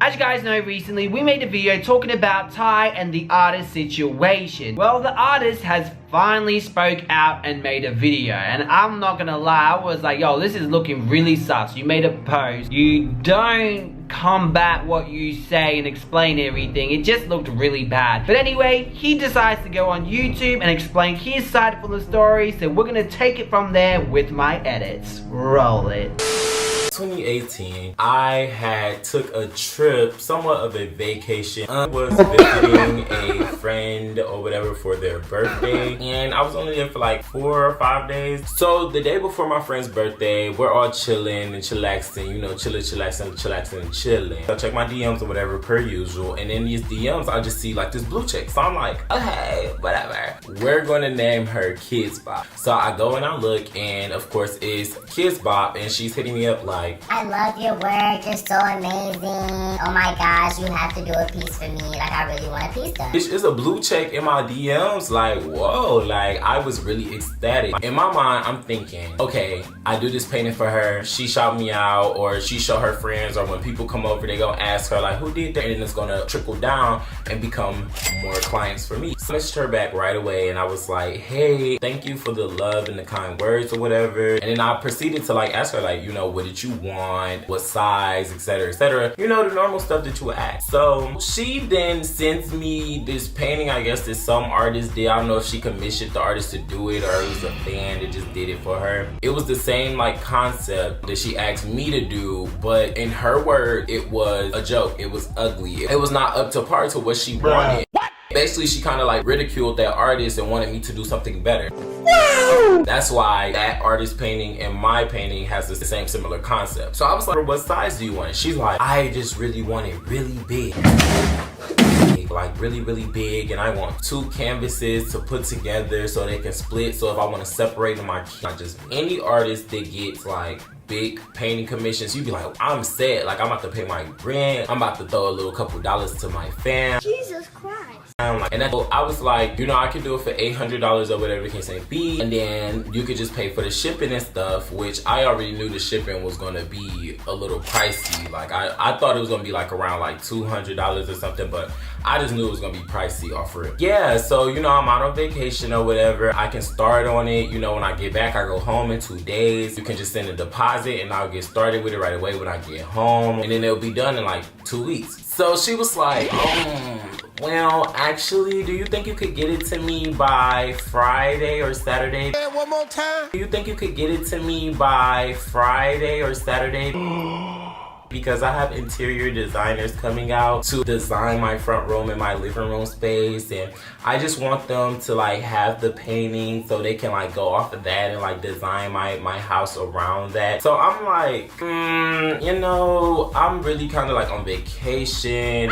As you guys know, recently we made a video talking about Ty and the artist situation. Well, the artist has finally spoke out and made a video, and I'm not gonna lie, I was like, yo, this is looking really sus. You made a post, you don't combat what you say and explain everything. It just looked really bad. But anyway, he decides to go on YouTube and explain his side for the story, so we're gonna take it from there with my edits. Roll it. 2018, I took a trip, somewhat of a vacation. I was visiting a friend or whatever for their birthday, and I was only there for like 4 or 5 days. So the day before my friend's birthday, we're all chilling and chillaxing, you know, chillaxing and chilling. I check my DMs or whatever per usual, and in these DMs, I just see like this blue chick. So I'm like, okay, whatever. We're gonna name her Kids Bop. So I go and I look, and of course it's Kids Bop, and she's hitting me up like, I love your work, you're so amazing. Oh my gosh, you have to do a piece for me. Like, I really want a piece done. It's a blue check in my DMs. Like, whoa, like, I was really ecstatic. In my mind, I'm thinking, okay, I do this painting for her. She shout me out, or she show her friends, or when people come over, they gonna ask her, like, who did that? And it's gonna trickle down and become more clients for me. So I messaged her back right away, and I was like, hey, thank you for the love and the kind words or whatever. And then I proceeded to, like, ask her, like, you know, what did you want, what size, etc, etc, you know, the normal stuff that you would ask. So she then sends me this painting, I guess that some artist did. I don't know if she commissioned the artist to do it, or it was a fan that just did it for her. It was the same like concept that she asked me to do, but in her word, it was a joke. It was ugly. It was not up to par to what she wanted. Basically, she kind of like ridiculed that artist and wanted me to do something better. That's why that artist painting and my painting has the same similar concept. So I was like, what size do you want? She's like, I just really want it really big. Like really big, and I want 2 canvases to put together so they can split. So if I want to separate them, I can't. Just any artist that gets like big painting commissions, you'd be like, I'm set. Like, I'm about to pay my rent. I'm about to throw a little couple dollars to my fam. Jesus Christ. And I was like, you know, I could do it for $800 or whatever the case may be, and then you could just pay for the shipping and stuff, which I already knew the shipping was gonna be a little pricey. Like, I thought it was gonna be like around like $200 or something, but I just knew it was gonna be pricey off rip. Yeah, so you know, I'm out on vacation or whatever. I can start on it, you know, when I get back. I go home in 2 days. You can just send a deposit and I'll get started with it right away when I get home, and then it'll be done in like 2 weeks. So she was like, well, actually, do you think you could get it to me by Friday or Saturday? One more time. Do you think you could get it to me by Friday or Saturday? Because I have interior designers coming out to design my front room and my living room space, and I just want them to like have the painting so they can like go off of that and like design my house around that. So I'm like, you know, I'm really kind of like on vacation.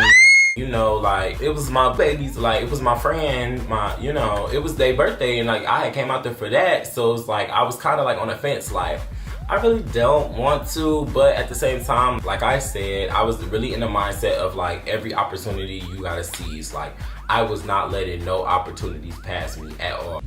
You know, like, it was my baby's, like, it was my friend, you know, it was their birthday, and like, I had came out there for that. So it was like, I was kind of like on the fence, like, I really don't want to, but at the same time, like I said, I was really in the mindset of like, every opportunity you gotta seize. Like, I was not letting no opportunities pass me at all.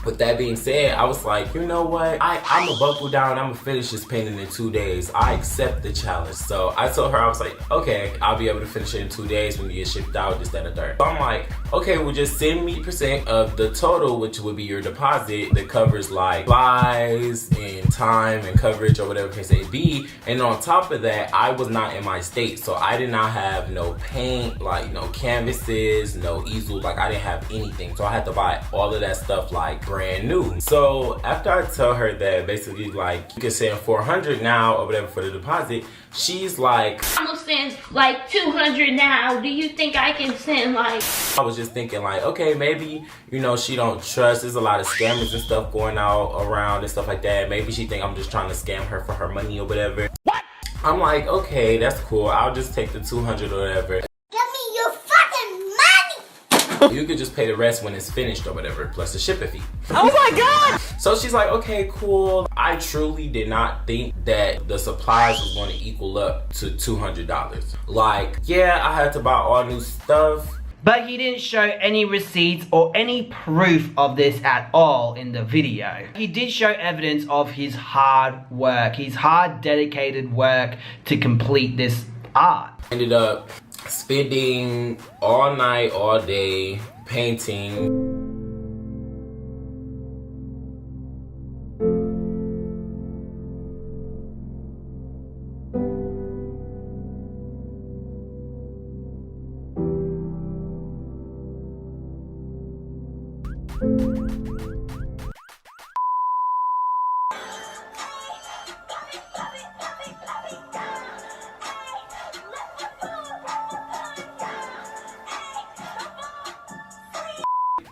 With that being said, I was like, you know what? I'm gonna buckle down. I'm gonna finish this painting in 2 days. I accept the challenge. So I told her, I was like, okay, I'll be able to finish it in 2 days when you get shipped out, this, that, and third. So I'm like, okay, well, just send me % of the total, which would be your deposit, that covers like supplies and time and coverage or whatever the case may be. And on top of that, I was not in my state, so I did not have no paint, like no canvases, no easel. Like, I didn't have anything, so I had to buy all of that stuff like brand new. So after I tell her that basically like you can send $400 now or whatever for the deposit, she's like, I'm gonna send like $200 now. Do you think I can send like? I was just thinking like, okay, maybe, you know, she don't trust. There's a lot of scammers and stuff going out around and stuff like that. Maybe she think I'm just trying to scam her for her money or whatever. What? I'm like, okay, that's cool. I'll just take the 200 or whatever. You could just pay the rest when it's finished or whatever, plus the shipping fee. Oh my God! So she's like, okay, cool. I truly did not think that the supplies was going to equal up to $200. Like, yeah, I had to buy all new stuff, But he didn't show any receipts or any proof of this at all in the video. He did show evidence of his hard work, his hard dedicated work to complete this art. Ended up spending all night, all day painting.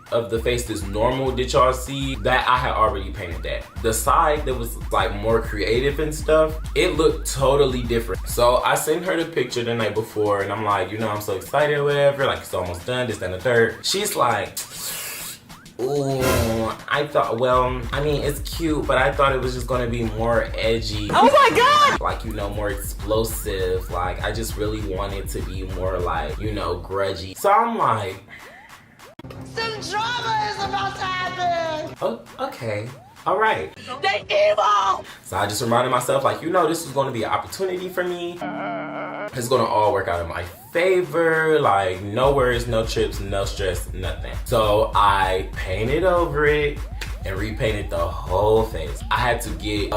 Of the face that's normal that y'all see, that I had already painted that. The side that was like more creative and stuff, it looked totally different. So I sent her the picture the night before and I'm like, you know, I'm so excited or whatever, like it's almost done, this, that, and the third. She's like, ooh, I thought, well, I mean, it's cute, but I thought it was just gonna be more edgy. Oh my God! Like, you know, more explosive. Like, I just really wanted to be more like, you know, grudgy. So I'm like, some drama is about to happen. oh, okay. All right. They evil. So I just reminded myself, like, you know, this is going to be an opportunity for me. It's going to all work out in my favor. Like, no worries, no trips, no stress, nothing. So I painted over it and repainted the whole face. I had to get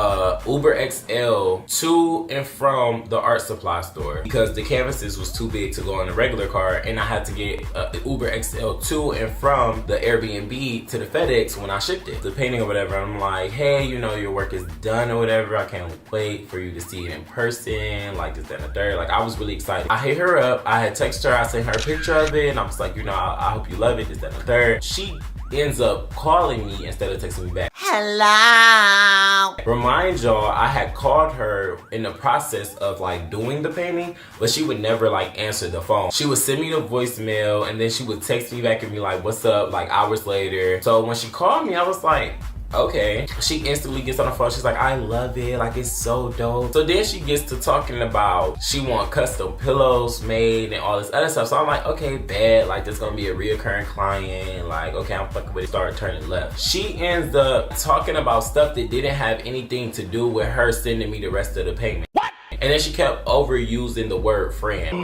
Uber XL to and from the art supply store because the canvases was too big to go in the regular car, and I had to get Uber XL to and from the Airbnb to the FedEx when I shipped it. The painting or whatever, I'm like, hey, you know, your work is done or whatever. I can't wait for you to see it in person, like this, that, and the third. Like, I was really excited. I hit her up, I had texted her, I sent her a picture of it, and I was like, you know, I hope you love it, this, that, and the third. She ends up calling me instead of texting me back. Hello. Remind y'all, I had called her in the process of like doing the painting, but she would never like answer the phone. She would send me the voicemail and then she would text me back and be like, what's up, like hours later. So when she called me, I was like, okay. She instantly gets on the phone. She's like, I love it. Like, it's so dope. So then she gets to talking about she want custom pillows made and all this other stuff. So I'm like, okay, bad. Like, there's gonna be a reoccurring client. Like, okay, I'm fucking with it. Start turning left. She ends up talking about stuff that didn't have anything to do with her sending me the rest of the payment. What? And then she kept overusing the word friend.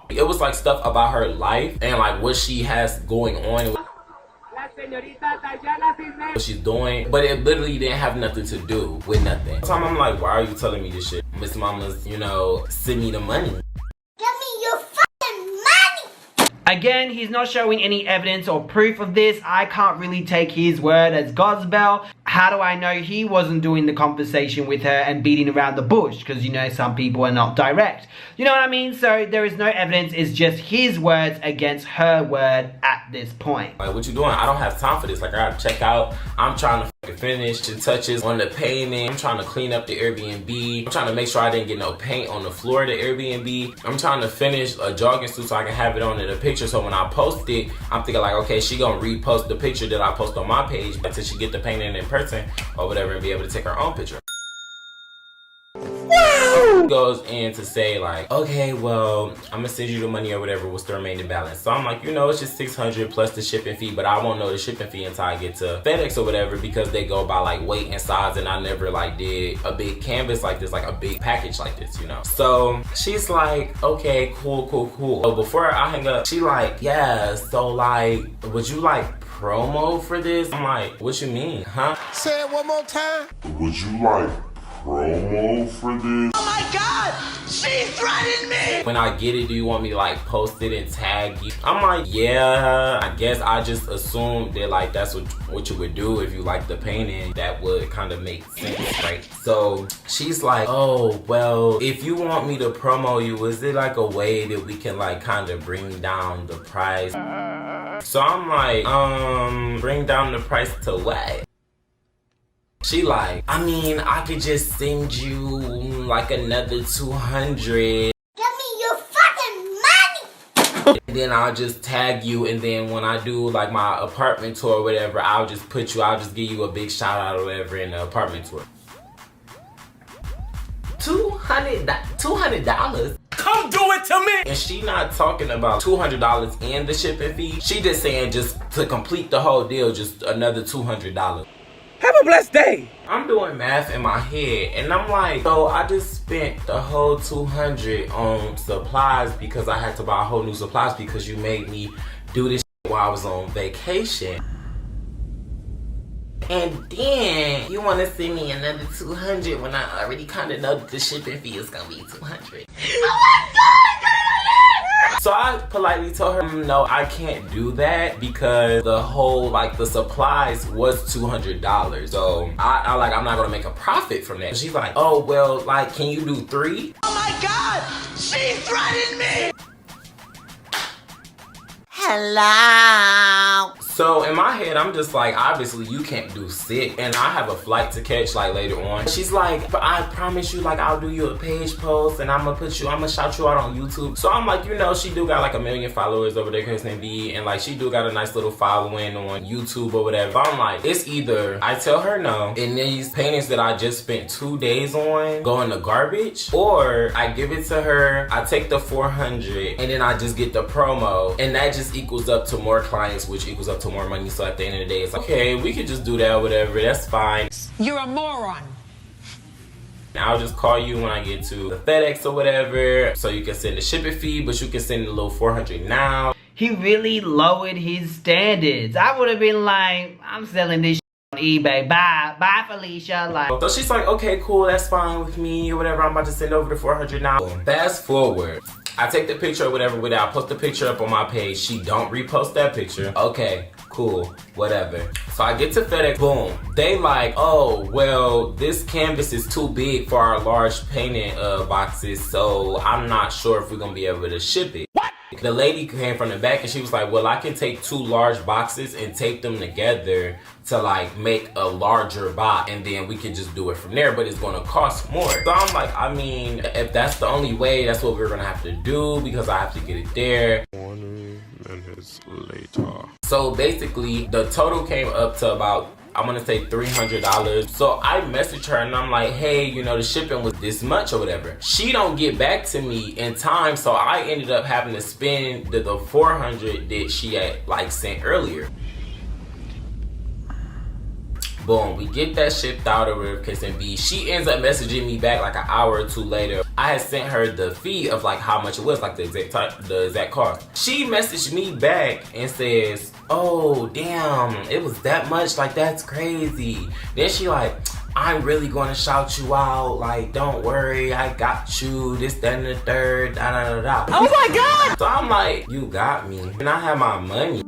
It was like stuff about her life and like what she has going on. What she's doing, but it literally didn't have nothing to do with nothing. So I'm like, why are you telling me this shit? Miss Mama's, you know, send me the money. Give me your fucking money! Again, he's not showing any evidence or proof of this. I can't really take his word as gospel. How do I know he wasn't doing the conversation with her and beating around the bush? Because, you know, some people are not direct. You know what I mean? So there is no evidence. It's just his words against her word at this point. Like, what you doing? I don't have time for this. Like, I gotta check out. I'm trying to fucking finish the touches on the painting. I'm trying to clean up the Airbnb. I'm trying to make sure I didn't get no paint on the floor of the Airbnb. I'm trying to finish a jogging suit so I can have it on in the picture. So when I post it, I'm thinking like, okay, she gonna repost the picture that I post on my page until she get the painting in person or whatever and be able to take her own picture. Goes in to say like, okay, well, I'm gonna send you the money or whatever, what's the remaining balance? So I'm like, you know, it's just $600 plus the shipping fee, but I won't know the shipping fee until I get to FedEx or whatever because they go by like weight and size, and I never like did a big canvas like this, like a big package like this, you know? So she's like, okay, cool. So before I hang up, she like, yeah, so like, would you like promo for this? I'm like, what you mean, huh? Say it one more time. Would you like promo for this? Oh my God! She threatened me! When I get it, do you want me to like post it and tag you? I'm like, yeah, I guess I just assumed that like that's what you would do if you like the painting. That would kind of make sense, right? So she's like, oh, well, if you want me to promo you, is it like a way that we can like kind of bring down the price? So I'm like, bring down the price to what? She like, I mean, I could just send you like another 200. Give me your fucking money! And then I'll just tag you, and then when I do like my apartment tour or whatever, I'll just give you a big shout out or whatever in the apartment tour. $200? Come Don't do it to me! And she not talking about $200 and the shipping fee. She just saying just to complete the whole deal, just another $200. Have a blessed day. I'm doing math in my head and I'm like, so I just spent the whole $200 on supplies because I had to buy whole new supplies because you made me do this while I was on vacation. And then you want to send me another $200 when I already kind of know that the shipping fee is gonna be $200. Oh my God! So I politely told her, no, I can't do that because the whole, like, the supplies was $200. So I'm not gonna make a profit from that. She's like, oh well, like, can you do 3? Oh my God! She threatened me! Hello. So in my head, I'm just like, obviously you can't do 6, and I have a flight to catch like later on. She's like, but I promise you, like, I'll do you a page post and I'm gonna shout you out on YouTube. So I'm like, you know, she do got like 1 million followers over there, Kristen B, and like she do got a nice little following on YouTube or whatever. I'm like, it's either I tell her no, and these paintings that I just spent 2 days on go in the garbage, or I give it to her, I take the $400, and then I just get the promo, and that just equals up to more clients, which equals up to more money. So at the end of the day, it's like, okay, we could just do that or whatever, that's fine. You're a moron. I'll just call you when I get to the FedEx or whatever, so you can send the shipping fee, but you can send a little $400 now. He really lowered his standards. I would have been like, I'm selling this on eBay. Bye Felicia. Like, so she's like, okay, cool, that's fine with me or whatever. I'm about to send over the $400 now. Fast forward, I take the picture or whatever with it. I post the picture up on my page. She don't repost that picture. Okay, cool, whatever. So I get to FedEx, boom. They like, oh, well, this canvas is too big for our large painting boxes, so I'm not sure if we're gonna be able to ship it. What? The lady came from the back and she was like, well, I can take 2 large boxes and tape them together to like make a larger box, and then we can just do it from there, but it's gonna cost more. So I'm like, I mean, if that's the only way, that's what we're gonna have to do because I have to get it there. 20 minutes later. So basically, the total came up to about, I'm gonna say $300. So I messaged her and I'm like, hey, you know, the shipping was this much or whatever. She don't get back to me in time, so I ended up having to spend the $400 that she had like sent earlier. Boom, we get that shipped out of her, Kristen B. She ends up messaging me back like an hour or 2 later. I had sent her the fee of like how much it was, like the exact cost. She messaged me back and says, oh damn, it was that much, like that's crazy. Then she like, I'm really gonna shout you out, like don't worry, I got you, this, that, and the third, da da da da. Oh my God! So I'm like, you got me, and I have my money.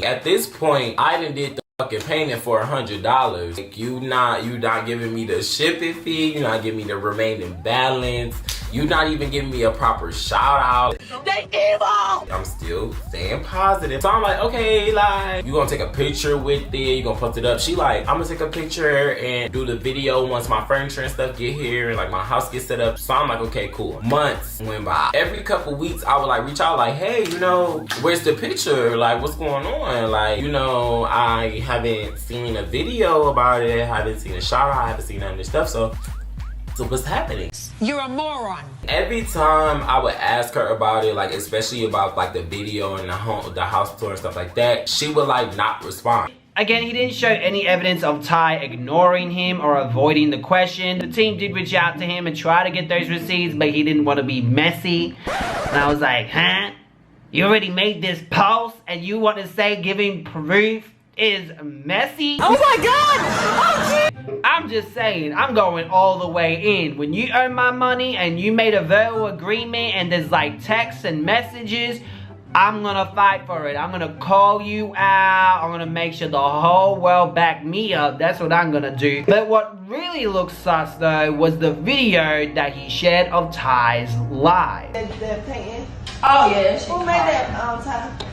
At this point, I done did the fucking painting for $100. Like, you not giving me the shipping fee, you not giving me the remaining balance, you not even giving me a proper shout out. They evil! I'm still staying positive. So I'm like, okay, like, you gonna take a picture with it, you gonna post it up. She like, I'm gonna take a picture and do the video once my furniture and stuff get here and like my house gets set up. So I'm like, okay, cool. Months went by. Every couple weeks, I would like reach out like, hey, you know, where's the picture? Like, what's going on? Like, you know, I haven't seen a video about it, I haven't seen a shout out, I haven't seen none of this stuff. So what's happening? You're a moron. Every time I would ask her about it, like especially about like the video and the house tour and stuff like that, she would like not respond. again, he didn't show any evidence of Ty ignoring him or avoiding the question. The team did reach out to him and try to get those receipts, but he didn't want to be messy. And I was like, huh? You already made this post and you want to say giving proof is messy? Oh my God! Oh, I'm just saying, I'm going all the way in. When you earn my money and you made a verbal agreement and there's like texts and messages, I'm gonna fight for it. I'm gonna call you out. I'm gonna make sure the whole world back me up. That's what I'm gonna do. But what really looks sus though was the video that he shared of Ty's live. That painting. Oh yeah, Who made that Ty?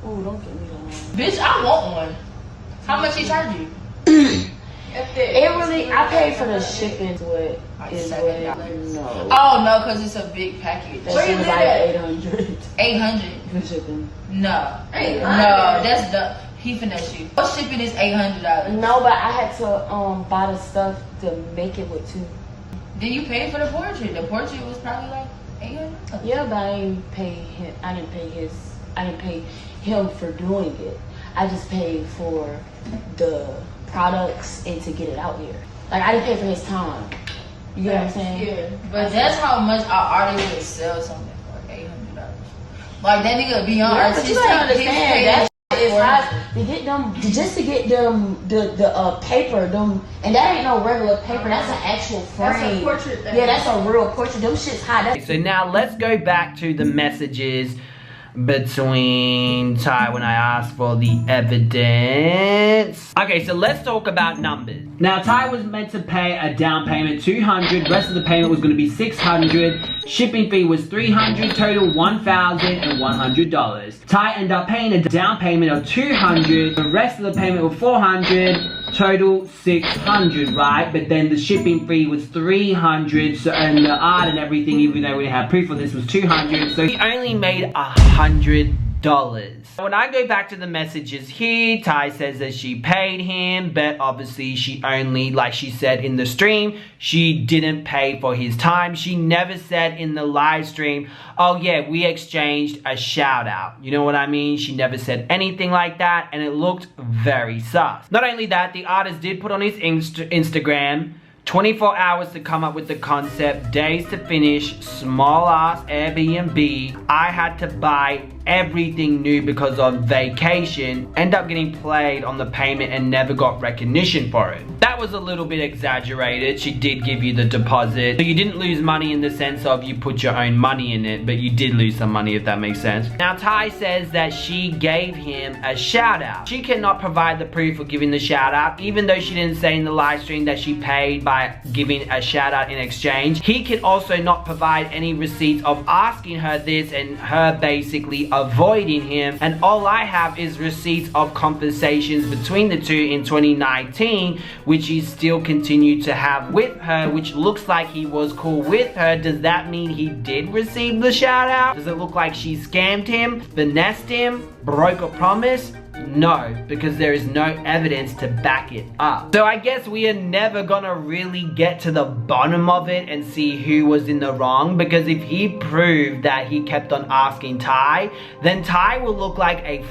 Ooh, don't get me one. Bitch, I want one. How much he charge you? It really, I paid for the shipping to it. Is what no. Oh no, cause it's a big package. Where you was live like at? 800. 800 For shipping. No. 800. No, that's the he finesse you. What shipping is $800? No, but I had to buy the stuff to make it with two. Then you paid for the portrait. The portrait was probably like $800. Yeah, but I didn't pay him. I didn't pay him for doing it. I just paid for the products and to get it out here. Like, I didn't pay for his time. You get what I'm saying? Yeah, but that's how much our artist would sell something for, $800. Like, that nigga be on But you gotta understand that is high to get them, just to get them the paper, them, and that ain't no regular paper. That's an actual frame. That's a portrait thing. Yeah, that's a real portrait. Them shit's high. So now let's go back to the messages between Ty when I asked for the evidence. Okay, so let's talk about numbers. Now Ty was meant to pay a down payment $200, rest of the payment was going to be $600, shipping fee was $300, total $1,100. Ty ended up paying a down payment of $200, the rest of the payment was $400, total $600, right? But then the shipping fee was $300, so, and the art and everything, even though we had proof of this, was $200, so he only made $100. When I go back to the messages here, Ty says that she paid him, but obviously she only, like she said in the stream, she didn't pay for his time. She never said in the live stream, oh yeah, we exchanged a shout out. You know what I mean? She never said anything like that, and it looked very sus. Not only that, the artist did put on his Instagram 24 hours to come up with the concept, days to finish, small ass Airbnb. I had to buy everything new because of vacation. End up getting played on the payment and never got recognition for it. That was a little bit exaggerated. She did give you the deposit. So you didn't lose money in the sense of you put your own money in it, but you did lose some money, if that makes sense. Now Ty says that she gave him a shout out. She cannot provide the proof for giving the shout out, even though she didn't say in the live stream that she paid by giving a shout out in exchange. He can also not provide any receipts of asking her this and her basically avoiding him, and all I have is receipts of conversations between the two in 2019, which he still continued to have with her, which looks like he was cool with her. Does that mean he did receive the shout out? Does it look like she scammed him, finessed him, broke a promise? No, because there is no evidence to back it up. So I guess we are never gonna really get to the bottom of it and see who was in the wrong, because if he proved that he kept on asking Ty, then Ty will look like a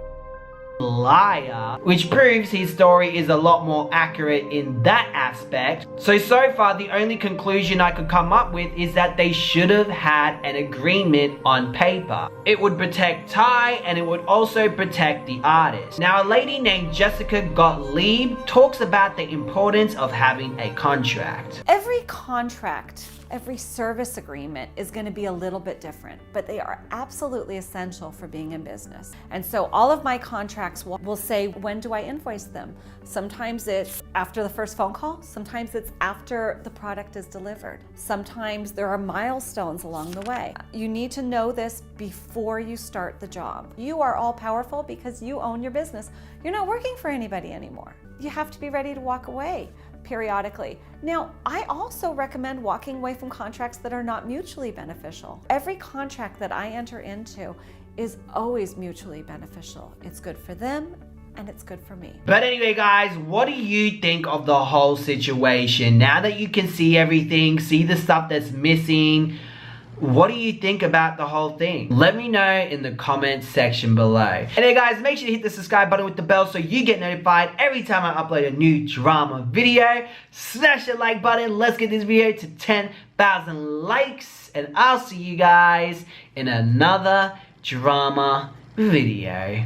liar, which proves his story is a lot more accurate in that aspect. So far the only conclusion I could come up with is that they should have had an agreement on paper. It would protect Ty and it would also protect the artist. Now a lady named Jessica Gottlieb talks about the importance of having a contract. Every contract, every service agreement is going to be a little bit different, but they are absolutely essential for being in business. And so all of my contracts will say, when do I invoice them? Sometimes it's after the first phone call, sometimes it's after the product is delivered. Sometimes there are milestones along the way. You need to know this before you start the job. You are all powerful because you own your business. You're not working for anybody anymore. You have to be ready to walk away periodically. Now, I also recommend walking away from contracts that are not mutually beneficial. Every contract that I enter into is always mutually beneficial. It's good for them and it's good for me. But anyway guys, what do you think of the whole situation? Now that you can see everything, see the stuff that's missing, what do you think about the whole thing? Let me know in the comments section below. Anyway guys, make sure to hit the subscribe button with the bell so you get notified every time I upload a new drama video. Smash the like button. Let's get this video to 10,000 likes. And I'll see you guys in another drama video.